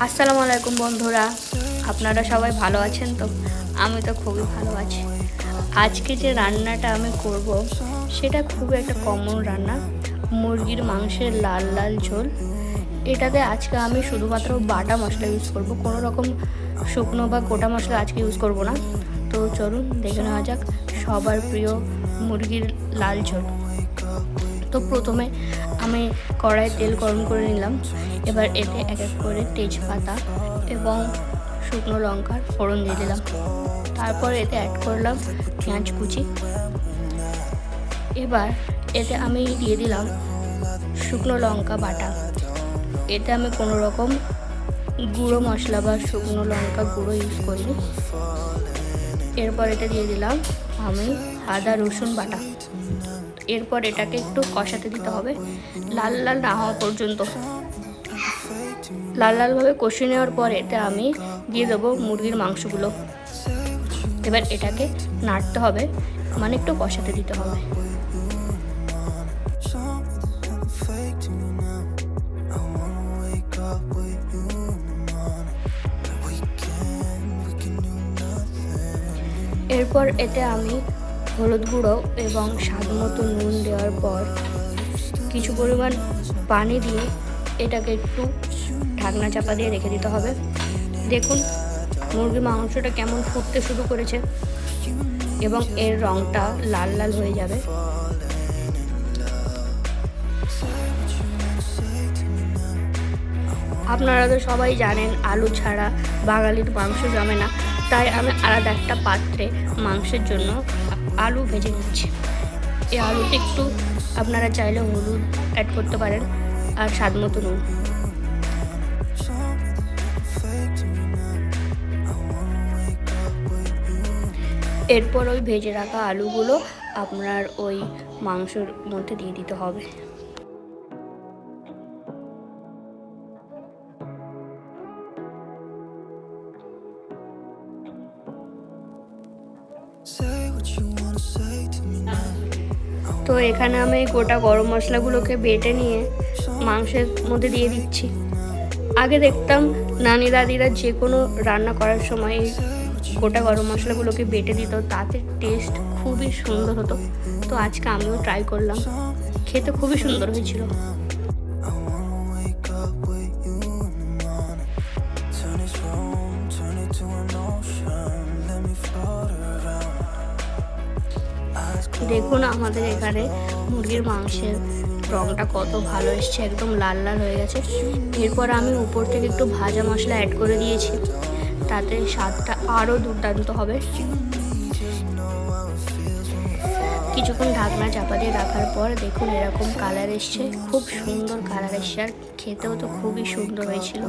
আসসালামু আলাইকুম বন্ধুরা, আপনারা সবাই ভালো আছেন তো? আমি তো খুবই ভালো আছি। আজকে যে রান্নাটা আমি করব সেটা খুবই একটা কমন রান্না, মুরগির মাংসের লাল লাল ঝোল। এটাতে আজকে আমি শুধুমাত্র বাটা মশলা ইউজ করব, কোনো রকম শুকনো বা গোটা মশলা আজকে ইউজ করব না। তো চলুন দেখে নেওয়া যাক সবার প্রিয় মুরগির লাল ঝোল। তো প্রথমে আমি কড়াই তেল গরম করে নিলাম। এবার এতে এক এক করে তেজপাতা এবং শুকনো লঙ্কার ফোড়ন দিয়ে দিলাম। তারপর এতে অ্যাড করলাম পেঁয়াজ কুচি। এবার এতে আমি দিয়ে দিলাম শুকনো লঙ্কা বাটা। এতে আমি কোনো রকম গুঁড়ো মশলা বা শুকনো লঙ্কা গুঁড়ো ইউজ করিনি। এরপর এটা দিয়ে দিলাম আমি আদা রসুন বাটা। এরপর এটাকে একটু কষাতে দিতে হবে, লাল লাল না হওয়া পর্যন্ত। লাল লালভাবে কষিয়ে নেওয়ার পর এতে আমি দিয়ে দেবো মুরগির মাংসগুলো। এবার এটাকে নাড়তে হবে, মানে একটু কষাতে দিতে হবে। এরপর এতে আমি হলুদ গুঁড়ো এবং স্বাদ মতো নুন দেওয়ার পর কিছু পরিমাণ পানি দিয়ে এটাকে একটু ঢাকনা চাপা দিয়ে রেখে দিতে হবে। দেখুন মুরগির মাংসটা কেমন ফুটতে শুরু করেছে এবং এর রঙটা লাল লাল হয়ে যাবে। আপনারা তো সবাই জানেন আলু ছাড়া বাঙালির মাংস জমে না, তাই আমি আলাদা একটা পাত্রে মাংসের জন্য আলু ভেজে নিচ্ছি। এই আলুতে একটু আপনারা চাইলে হলুদ অ্যাড করতে পারেন আর স্বাদ মতো নুন। এরপর ওই ভেজে রাখা আলুগুলো আপনার ওই মাংসের মধ্যে দিয়ে দিতে হবে। তো এখানে আমি গোটা গরম মশলাগুলোকে বেটে নিয়ে মাংসের মধ্যে দিয়ে দিচ্ছি। আগে দেখতাম নানি দাদিরা যে কোনো রান্না করার সময় এই গোটা গরম মশলাগুলোকে বেটে দিত, তাতে টেস্ট খুবই সুন্দর হতো। তো আজকে আমিও ট্রাই করলাম, খেতে খুবই সুন্দর হয়েছিল। দেখুন আমাদের এখানে মুরগির মাংসের রঙটা কত ভালো এসছে, একদম লাল লাল হয়ে গেছে। এরপর আমি উপর থেকে একটু ভাজা মশলা অ্যাড করে দিয়েছি, তাতে স্বাদটা আরও দুর্দান্ত হবে। কিছুক্ষণ ঢাকনা চাপা দিয়ে রাখার পর দেখুন এরকম কালার এসছে, খুব সুন্দর কালার এসছে, আর খেতেও তো খুবই সুন্দর হয়েছিল।